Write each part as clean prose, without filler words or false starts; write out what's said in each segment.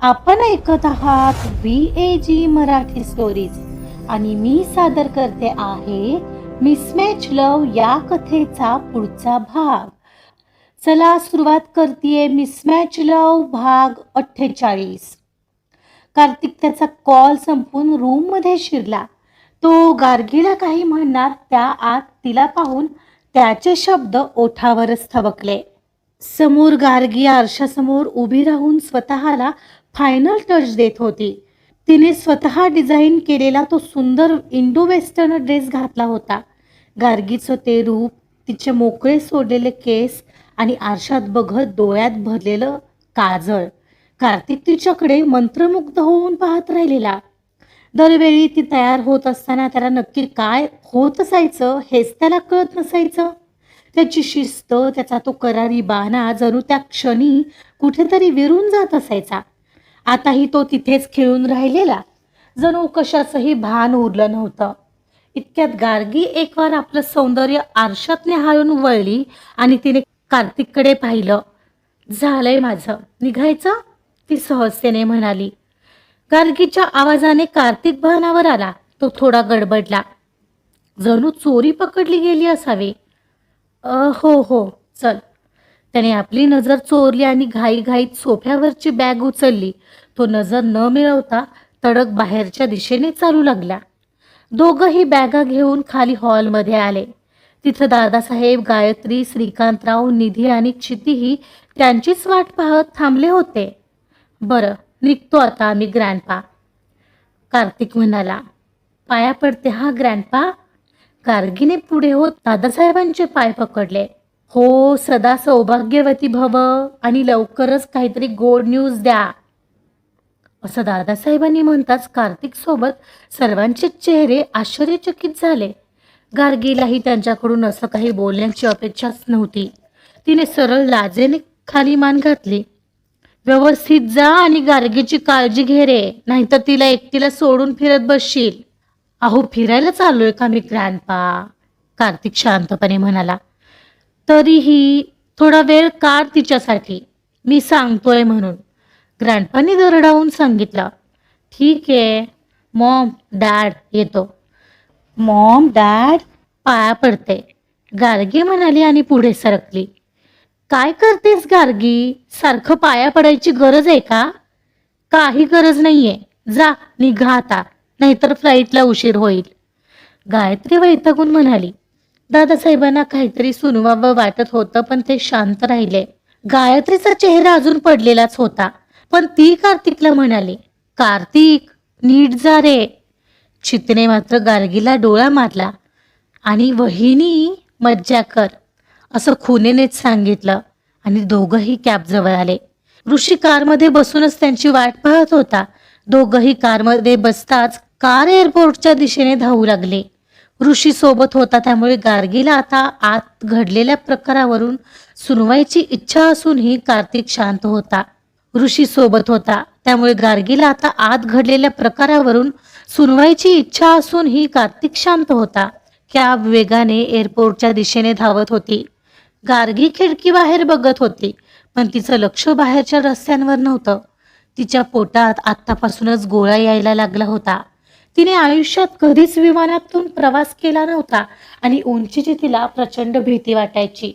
आपण ऐकत आहात VAG मराठी स्टोरीज आणि मी सादर करते आहे मिसमॅच लव या कथेचा पुढचा भाग. चला सुरुवात करतेय मिसमॅच लव भाग 48. कार्तिक त्याचा कॉल संपून रूम मध्ये शिरला. तो गार्गीला काही म्हणणार त्या आत तिला पाहून त्याचे शब्द ओठावरच थबकले. समोर गार्गी आरशासमोर उभी राहून स्वतःला फायनल टच देत होती. तिने स्वतः डिझाईन केलेला तो सुंदर इंडो वेस्टर्न ड्रेस घातला होता. गार्गीचं ते रूप, तिचे मोकळे सोडलेले केस आणि आरशात बघत डोळ्यात भरलेलं काजळ. कार्तिक तिच्याकडे मंत्रमुग्ध होऊन पाहत राहिलेला. दरवेळी ती तयार होत असताना त्याला नक्की काय होत असायचं हेच त्याला कळत नसायचं. त्याची शिस्त, त्याचा तो करारी बाणा जणू त्या क्षणी कुठेतरी विरून जात असायचा. आताही तो तिथेच खेळून राहिलेला, जणू कशाचंही भान उरलं नव्हतं. इतक्यात गार्गी एकवार आपलं सौंदर्य आरशात निहाळून वळली आणि तिने कार्तिककडे पाहिलं. झालंय माझं, निघायचं, ती सहजतेने म्हणाली. गार्गीच्या आवाजाने कार्तिक भानावर आला. तो थोडा गडबडला, जणू चोरी पकडली गेली असावी. हो चल. त्याने आपली नजर चोरली आणि घाईघाईत सोफ्यावरची बॅग उचलली. तो नजर न मिळवता तडक बाहेरच्या दिशेने चालू लागला. दोघंही बॅगा घेऊन खाली हॉलमध्ये आले. तिथं दादासाहेब, गायत्री, श्रीकांतराव, निधी आणि क्षितीही त्यांचीच वाट पाहत थांबले होते. बरं, निघतो आता आम्ही ग्रँडपा, कार्तिक म्हणाला. पाया पडते हा ग्रँडपा. गार्गीने पुढे होत दादासाहेबांचे पाय पकडले. हो, सदा सौभाग्यवती भव आणि लवकरच काहीतरी गोड न्यूज द्या, असं दादासाहेबांनी म्हणताच कार्तिक सोबत सर्वांचे चेहरे आश्चर्यचकित झाले. गार्गीलाही त्यांच्याकडून असं काही बोलण्याची अपेक्षाच नव्हती. तिने सरळ लाजेने खाली मान घातली. व्यवस्थित जा आणि गार्गीची काळजी घे रे, नाहीतर तिला एकटीला सोडून फिरत बसशील. अहो, फिरायला चाललोय का मी ग्रँडपा, कार्तिक शांतपणे म्हणाला. तरीही थोडा वेळ काढ तिच्यासाठी, मी सांगतोय म्हणून, ग्रँडपानी दरडावून सांगितलं. ठीक आहे मॉम डॅड, येतो. मॉम डॅड, पाया पडते, गार्गी म्हणाली आणि पुढे सरकली. काय करतेस गार्गी, सारखं पाया पडायची गरज आहे का? काही गरज नाहीये, जा निघा आता, नाहीतर फ्लाईटला उशीर होईल, गायत्री वैतागून म्हणाली. दादासाहेबांना काहीतरी सुनवावं वाटत होतं, पण ते शांत राहिले. गायत्रीचा चेहरा अजून पडलेलाच होता, पण ती कार्तिकला म्हणाली, कार्तिक नीट जा रे. चितने मात्र गार्गीला डोळा मारला आणि वहिनी मज्जा कर, असं खुनेनेच सांगितलं आणि दोघंही कॅबजवळ आले. ऋषी कारमध्ये बसूनच त्यांची वाट पाहत होता. दोघंही कारमध्ये बसताच कार एअरपोर्टच्या दिशेने धावू लागले. ऋषी सोबत होता, त्यामुळे गार्गीला आता आत घडलेल्या प्रकारावरून सुनवायची इच्छा असूनही कार्तिक शांत होता. ऋषी सोबत होता, त्यामुळे गार्गीला आता आत घडलेल्या प्रकारावरून सुनवायची इच्छा असूनही कार्तिक शांत होता. कॅब वेगाने एअरपोर्टच्या दिशेने धावत होती. गार्गी खिडकी बाहेर बघत होती, पण तिचं लक्ष बाहेरच्या रस्त्यांवर नव्हतं. तिच्या पोटात आत्तापासूनच गोळा यायला लागला होता. तिने आयुष्यात कधीच विमानातून प्रवास केला नव्हता आणि उंचीची तिला प्रचंड भीती वाटायची.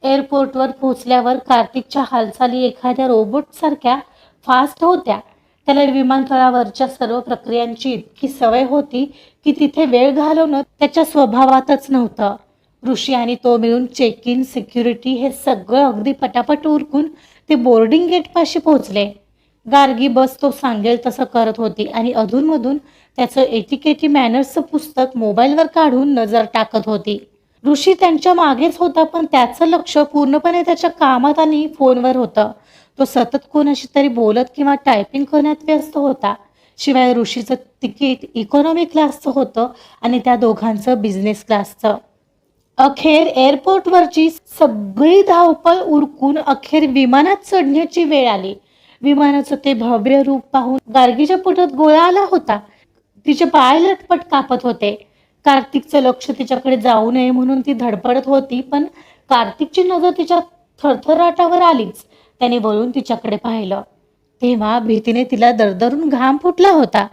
एअरपोर्टवर पोहोचल्यावर कार्तिकच्या हालचाली एखाद्या रोबोटसारख्या फास्ट होत्या. त्याला विमानतळावरच्या सर्व प्रक्रियांची इतकी सवय होती की तिथे वेळ घालवणं त्याच्या स्वभावातच नव्हतं. ऋषी आणि तो मिळून चेक इन, सिक्युरिटी हे सगळं अगदी पटापट उरकून ते बोर्डिंग गेटपाशी पोहोचले. गार्गी बस तो सांगेल तसं करत होती आणि अधूनमधून त्याचं एटिकेटी मॅनर्सचं पुस्तक मोबाईलवर काढून नजर टाकत होती. ऋषी त्यांच्या मागेच होता, पण त्याचं लक्ष पूर्णपणे त्याच्या कामात आणि फोनवर होतं. तो सतत कोणाशी तरी बोलत किंवा टायपिंग करण्यात व्यस्त होता. शिवाय ऋषीचं तिकीट इकॉनॉमी क्लासचं होतं आणि त्या दोघांचं बिझनेस क्लासचं. अखेर एअरपोर्टवरची सगळी धावपळ उरकून अखेर विमानात चढण्याची वेळ आली. विमानाचं ते भव्य रूप पाहून गार्गीच्या पोटात गोळा आला होता. तिचे पाय लटपट कापत होते. कार्तिकचं लक्ष तिच्याकडे जाऊ नये म्हणून ती धडपडत होती, पण कार्तिकची नजर तिच्या थरथराटावर आलीच. त्याने वळून तिच्याकडे पाहिलं. तेव्हा भीतीने तिला दरदरून घाम फुटला होता.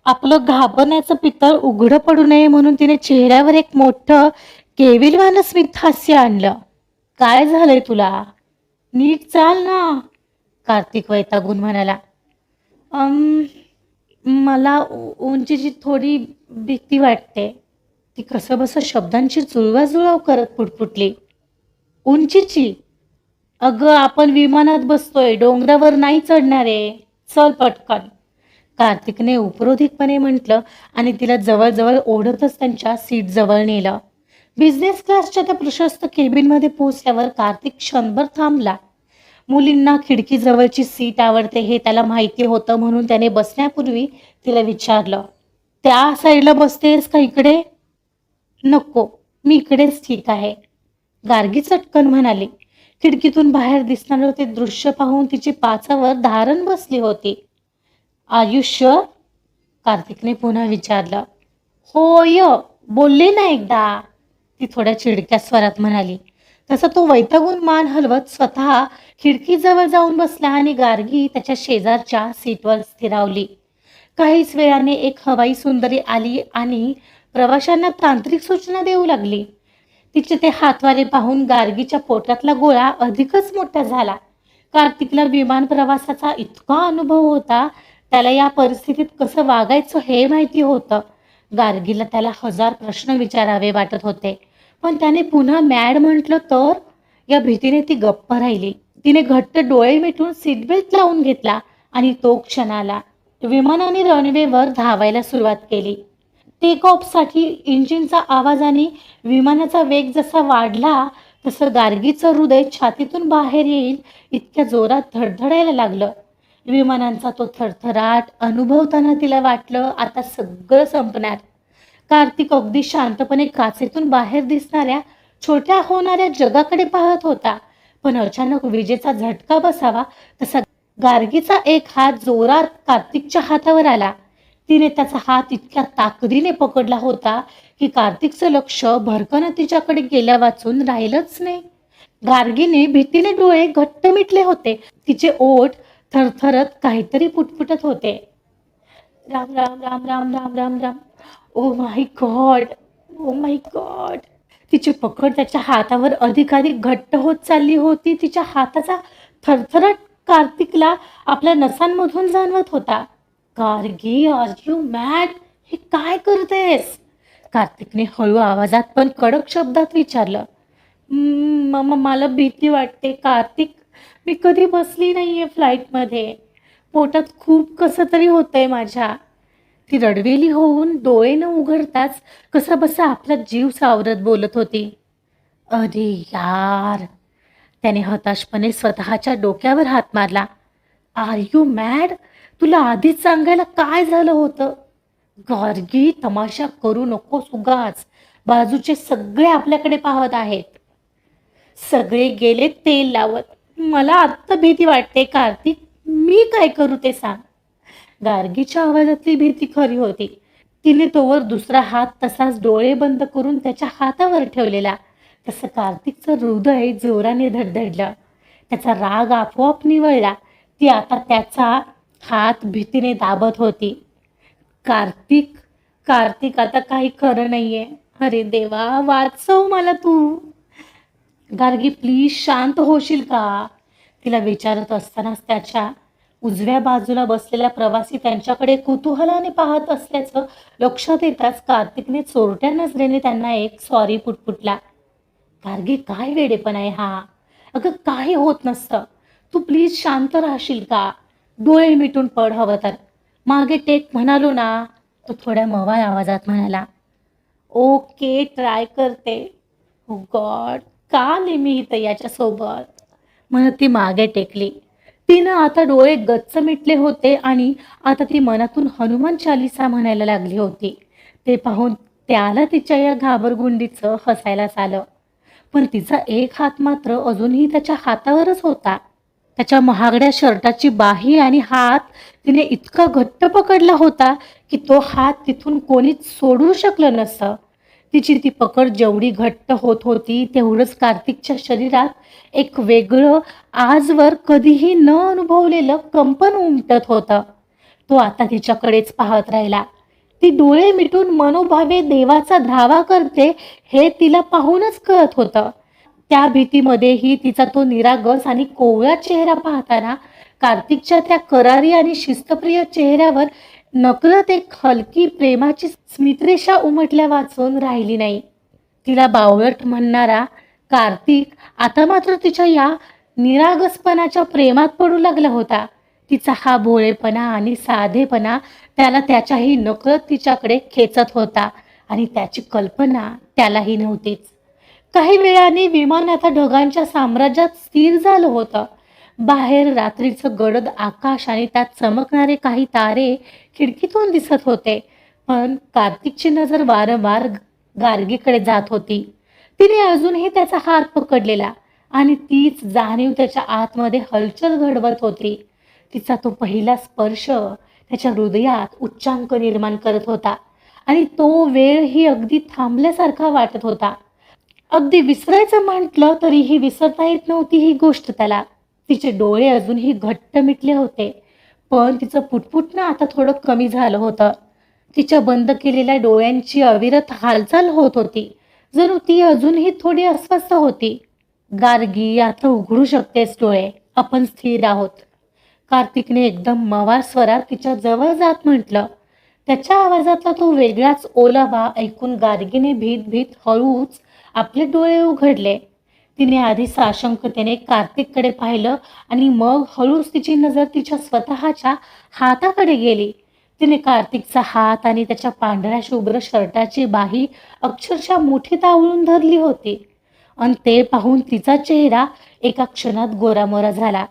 आपलं घाबरण्याचं पितळ उघडं पडू नये म्हणून तिने चेहऱ्यावर एक मोठं केविलवाणं स्मित हास्य आणलं. काय झालंय तुला? नीट चाल ना, कार्तिक वैतागून म्हणाला. "अं, मला उंचीची थोडी भीती वाटते." ती कसंबसं शब्दांची जुळवाजुळव करत पुटपुटली. उंचीची? अगं, आपण विमानात बसतोय, डोंगरावर नाही चढणार आहे. चल पटकन, कार्तिकने उपरोधिकपणे म्हटलं आणि तिला जवळजवळ ओढतच त्यांच्या सीट जवळ नेलं. बिझनेस क्लासच्या त्या प्रशस्त केबिनमध्ये पोहोचल्यावर कार्तिक क्षणभर थांबला. मुलींना खिडकीजवळची सीट आवडते हे त्याला माहिती होतं म्हणून त्याने बसण्यापूर्वी तिला विचारलं, त्या साईडला बसतेस का इकडे? नको, मी इकडेच ठीक आहे, गार्गी चटकन म्हणाली. खिडकीतून बाहेर दिसणारं ते दृश्य पाहून तिची पाचावर धारण बसली होती. आयुष्य? कार्तिकने पुन्हा विचारलं. होय, बोलले ना एकदा, ती थोड्या चिडक्या स्वरात म्हणाली. तसा तो वैतागून मान हलवत स्वतः खिडकीजवळ जाऊन बसला आणि गार्गी त्याच्या शेजारच्या सीटवर स्थिरावली. काहीच वेळाने एक हवाई सुंदरी आली आणि प्रवाशांना तांत्रिक सूचना देऊ लागली. तिचे ते हातवारे पाहून गार्गीच्या पोटातला गोळा अधिकच मोठा झाला. कार्तिकला विमान प्रवासाचा इतका अनुभव होता, त्याला या परिस्थितीत कसं वागायचं हे माहिती होतं. गार्गीला त्याला 1000 प्रश्न विचारावे वाटत होते, पण त्याने पुन्हा मॅड म्हटलं तर? या भीतीने ती गप्प राहिली. तिने घट्ट डोळे मिटून सीट बेल्ट लावून घेतला आणि तो क्षण आला. विमानाने रनवेवर धावायला सुरुवात केली. टेक ऑफसाठी इंजिनचा आवाजाने विमानाचा वेग जसा वाढला तसं गार्गीचं हृदय छातीतून बाहेर येईल इतक्या जोरात धडधडायला लागलं. विमानांचा तो थरथराट अनुभवताना तिला वाटलं आता सगळं संपणार. कार्तिक अगदी शांतपणे काचेतून बाहेर दिसणाऱ्या छोट्या होणाऱ्या जगाकडे पाहत होता, पण अचानक विजेचा झटका बसावा तसा गार्गीचा एक हात जोरात कार्तिकच्या हातावर आला. तिने त्याचा हात इतक्या ताकदीने पकडला होता की कार्तिकचं लक्ष भरकन तिच्याकडे गेल्या वाचून राहिलंच नाही. गार्गीने भीतीने डोळे घट्ट मिटले होते. तिचे ओठ थरथरत काहीतरी पुटपुटत होते. Ram Ram Ram Ram Ram Ram Ram. Oh my God, oh my God. तिची पकड त्याच्या हातावर अधिकाधिक घट्ट होत चालली होती. तिच्या हाताचा थरथराट कार्तिकला आपल्या नसांमधून जाणवत होता. Gargi, are you mad? हे काय करतेस? कार्तिकने हळू आवाजात पण कडक शब्दात विचारलं. मला भीती वाटते कार्तिक, मी कधी बसली नाहीये फ्लाईटमध्ये, पोटात खूप कसं तरी होतंय माझ्या. ती रडवेली होऊन डोळे न उघडताच कसा बसा आपला जीव सावरत बोलत होती. अरे यार, त्याने हताशपणे स्वतःच्या डोक्यावर हात मारला. Are you mad? तुला आधीच सांगायला काय झालं होतं? गार्गी, तमाशा करू नकोस उगाच. बाजूचे सगळे आपल्याकडे पाहत आहेत. सगळे गेले तेल लावत. मला आत्ता भीती वाटते कार्तिक, मी काय करू ते सांग. गार्गीच्या आवाजातली भीती खरी होती. तिने तोवर दुसरा हात तसाच डोळे बंद करून त्याच्या हातावर ठेवलेला. तसं कार्तिकचं हृदय जोराने धडधडलं. त्याचा राग आपोआप निवळला. ती आता त्याचा हात भीतीने दाबत होती. कार्तिक, कार्तिक, आता काही खरं नाहीये. अरे देवा, वाचव मला तू. गार्गी, प्लीज शांत होशील का? तिला विचारत असतानाच त्याच्या उजव्या बाजूला बसलेला प्रवासी त्यांच्याकडे कुतूहलाने पाहत असल्याचं लक्षात येताच कार्तिकने चोरट्या नजरेने त्यांना एक सॉरी पुटपुटला. गार्गी, काय वेडेपण आहे हा? अगं, काही होत नसतं. तू प्लीज शांत राहशील का? डोळे मिटून पड हवं तर. मागे टेक म्हणालो ना, तो थोड्या मवाळ आवाजात म्हणाला. ओके, ट्राय करते. ओ गॉड, का आले मी इथं याच्यासोबत? म्हणत ती मागे टेकली. तिनं आता डोळे गच्च मिटले होते आणि आता ती मनातून हनुमान चालिसा म्हणायला लागली होती. ते पाहून त्याला तिच्या या घाबरगुंडीचं हसायलाच आलं. पण तिचा एक हात मात्र अजूनही त्याच्या हातावरच होता. त्याच्या महागड्या शर्टाची बाही आणि हात तिने इतका घट्ट पकडला होता की तो हात तिथून कोणीच सोडू शकलं नसतं. तिची ती पकड जेवढी घट्ट होत होती तेवढंच कार्तिकच्या शरीरात एक वेगळं आजवर कधीही न अनुभवलेलं कंपन उमटत होतं. तो आता तिच्याकडेच पाहत राहिला. ती डोळे मिटून मनोभावे देवाचा धावा करते हे तिला पाहूनच कळत होतं. त्या भीतीमध्येही तिचा तो निरागस आणि कोवळा चेहरा पाहताना कार्तिकच्या त्या करारी आणि शिस्तप्रिय चेहऱ्यावर नकळत एक हलकी प्रेमाची स्मितरेषा उमटल्या वाचून राहिली नाही. तिला बावळट म्हणणारा कार्तिक आता मात्र तिच्या या निरागसपणाच्या प्रेमात पडू लागला होता. तिचा हा भोळेपणा आणि साधेपणा त्याला त्याच्याही नकळत तिच्याकडे खेचत होता आणि त्याची कल्पना त्यालाही नव्हतीच. काही वेळाने विमान आता ढगांच्या साम्राज्यात स्थिर झालं होतं. बाहेर रात्रीचं गडद आकाश आणि त्यात चमकणारे काही तारे खिडकीतून दिसत होते. पण कार्तिकची नजर वारंवार गार्गीकडे जात होती. तिने अजूनही त्याचा हात पकडलेला आणि तीच जाणीव त्याच्या आतमध्ये हलचल घडवत होती. तिचा तो पहिला स्पर्श त्याच्या हृदयात उच्चांक निर्माण करत होता आणि तो वेळही अगदी थांबल्यासारखा वाटत होता. अगदी विसरायचं म्हटलं तरीही विसरता येत नव्हती ही गोष्ट त्याला. तिचे डोळे अजूनही घट्ट मिटले होते, पण तिचं पुटपुटणं आता थोडं कमी झालं होतं. तिच्या बंद केलेल्या डोळ्यांची अविरत हालचाल होत होती, जणू ती अजूनही थोडी अस्वस्थ होती. गार्गी, आता उघडू शकतेस डोळे, आपण स्थिर आहोत, कार्तिकने एकदम मवाळ स्वरात तिच्या जवळ जात म्हटलं. त्याच्या आवाजातला तो वेगळाच ओलावा ऐकून गार्गीने भीत भीत हळूच आपले डोळे उघडले. तिने आधी साशंकतेने कार्तिककडे पाहिलं आणि मग हळूच तिची नजर तिच्या स्वतःच्या हाताकडे गेली. तिने कार्तिकचा हात आणि त्याच्या पांढऱ्या शुभ्र शर्टाची बाही अक्षरशः मुठीत आवळून धरली होती आणि ते पाहून तिचा चेहरा एका क्षणात गोरामोरा झाला.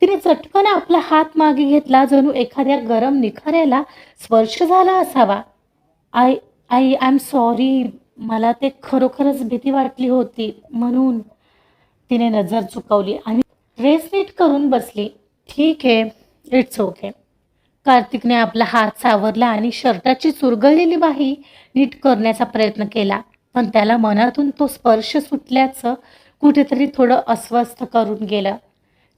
तिने चटकन आपला हात मागे घेतला, जणू एखाद्या गरम निखाऱ्याला स्पर्श झाला असावा. आय एम सॉरी, मला ते खरोखरच भीती वाटली होती म्हणून. तिने नजर चुकवली आणि ड्रेस नीट करून बसली. ठीक आहे, इट्स ओके. कार्तिकने आपला हात सावरला आणि शर्टाची चुरगळलेली बाही नीट करण्याचा प्रयत्न केला, पण त्याला मनातून तो स्पर्श सुटल्याचं कुठेतरी थोडं अस्वस्थ करून गेलं.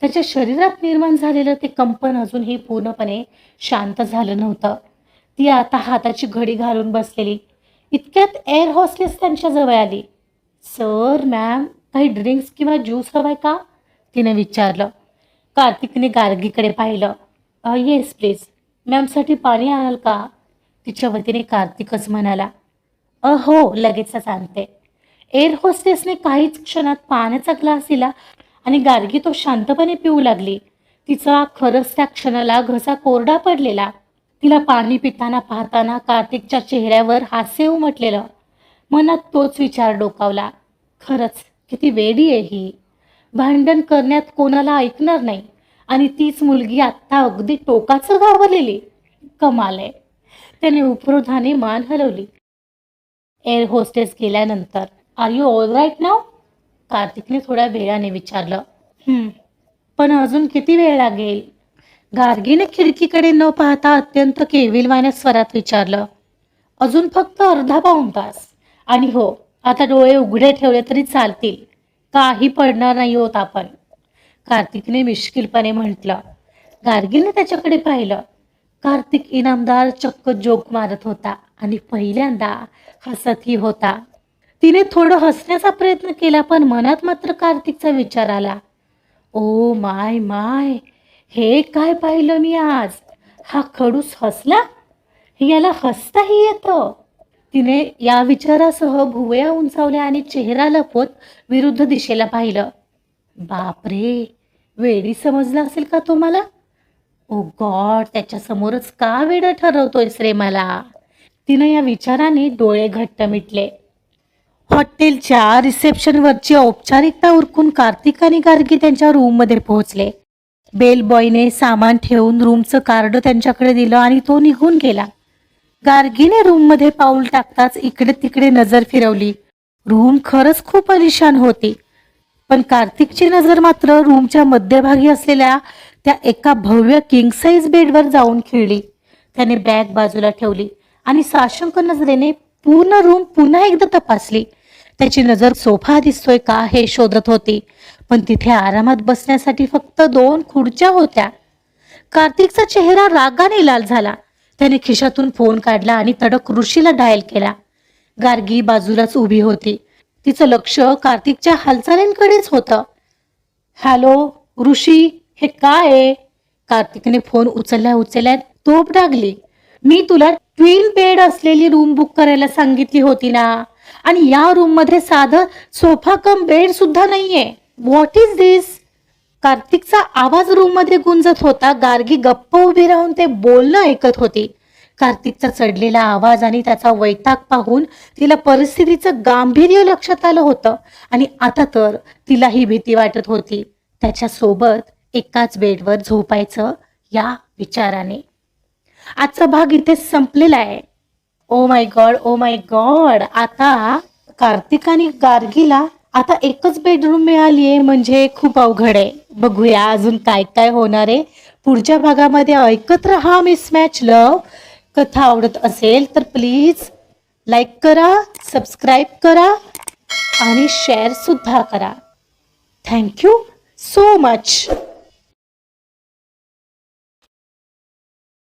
त्याच्या शरीरात निर्माण झालेलं ते कंपन अजूनही पूर्णपणे शांत झालं नव्हतं. ती आता हाताची घडी घालून बसलेली. इतक्यात एअर हॉस्टेस त्यांच्या जवळ आली. सर, मॅम, काही ड्रिंक्स किंवा ज्यूस हवाय का, तिने विचारलं. कार्तिकने गार्गीकडे पाहिलं. Yes please. मॅमसाठी पाणी आणाल का, तिच्या वतीने कार्तिकच म्हणाला. हो, लगेचच आणते. एअर होस्टेसने काहीच क्षणात पाण्याचा ग्लास दिला आणि गार्गी तो शांतपणे पिऊ लागली. तिचा खरंच त्या क्षणाला घसा कोरडा पडलेला. तिला पाणी पिताना पाहताना कार्तिकच्या चेहऱ्यावर हास्य उमटलेलं. मनात तोच विचार डोकावला, खरंच किती वेडी आहे ही. भांडण करण्यात कोणाला ऐकणार नाही आणि तीच मुलगी आत्ता अगदी टोकाचं घाबरलेली. कमाल आहे. त्याने उपरोधाने मान हलवली. एअर होस्टेस गेल्यानंतर आर यू ऑल राईट नाव, कार्तिकने थोड्या वेळाने विचारलं. पण अजून किती वेळ लागेल, गार्गीने खिडकीकडे न पाहता अत्यंत केविलवाण्या स्वरात विचारलं. अजून फक्त अर्धा पाऊण तास. आणि हो, आता डोळे उघडे ठेवले तरी चालतील, काही पडणार नाही होत आपण, कार्तिकने मिश्किलपणे म्हटलं. गार्गीने त्याच्याकडे पाहिलं. कार्तिक इनामदार चक्क जोक मारत होता आणि पहिल्यांदा हसतही होता. तिने थोडं हसण्याचा प्रयत्न केला, पण मनात मात्र कार्तिकचा विचार आला. ओ माय माय, हे काय पाहिलं मी आज, हा खडूस हसला, याला हसताही येतं. तिने या विचारासह भुवया उंचावल्या आणि चेहरा लपवत विरुद्ध दिशेला पाहिलं. बापरे, वेडी समजला असेल का तो मला. ओ गॉड, त्याच्यासमोरच का वेडं ठरवतोयस रे मला. तिनं या विचाराने डोळे घट्ट मिटले. हॉटेलच्या रिसेप्शनवरची औपचारिकता उरकून कार्तिक आणि गार्गी त्यांच्या रूममध्ये पोहोचले. बेल बॉयने सामान ठेवून रूमचं कार्ड त्यांच्याकडे दिलं आणि तो निघून गेला. गार्गीने रूममध्ये पाऊल टाकताच इकडे तिकडे नजर फिरवली. रूम खरंच खूप आलिशान होती, पण कार्तिकची नजर मात्र रूमच्या मध्यभागी असलेल्या त्या एका भव्य किंग साईज बेडवर जाऊन खिळली. त्याने बॅग बाजूला ठेवली आणि साशंक नजरेने पूर्ण रूम पुन्हा एकदा तपासली. त्याची नजर सोफा दिसतोय का हे शोधत होती, पण तिथे आरामात बसण्यासाठी फक्त 2 खुर्च्या होत्या. कार्तिकचा चेहरा रागाने लाल झाला. त्याने खिशातून फोन काढला आणि तडक ऋषीला डायल केला. गार्गी बाजूलाच उभी होती. तिचं लक्ष कार्तिकच्या हालचालींकडेच होतं. हॅलो ऋषी, हे काय आहे? कार्तिकने फोन उचलल्या तोप डागली. मी तुला ट्विन बेड असलेली रूम बुक करायला सांगितली होती ना, आणि या रूम मध्ये साधं सोफा कम बेड सुद्धा नाहीये. व्हॉट इज दिस? कार्तिकचा आवाज रूम मध्ये गुंजत होता. गार्गी गप्प उभी राहून ते बोलणं ऐकत होती. कार्तिकचा चढलेला आवाज आणि त्याचा वैताग पाहून तिला परिस्थितीचं गांभीर्य लक्षात आलं होतं, आणि आता तर तिलाही भीती वाटत होती त्याच्यासोबत एकाच बेडवर झोपायचं या विचाराने. आजचा भाग इथे संपलेला आहे. Oh my God, oh my God. आता कार्तिक आणि गार्गीला आता एकच बेडरूम मिळालीये म्हणजे खूप अवघड आहे. बघूया अजून काय काय होणार आहे पुढच्या भागामध्ये. ऐकत रहा मिसमॅच लव. कथा आवडत असेल तर प्लीज लाईक करा, सबस्क्राईब करा आणि शेअर सुद्धा करा. Thank you so much.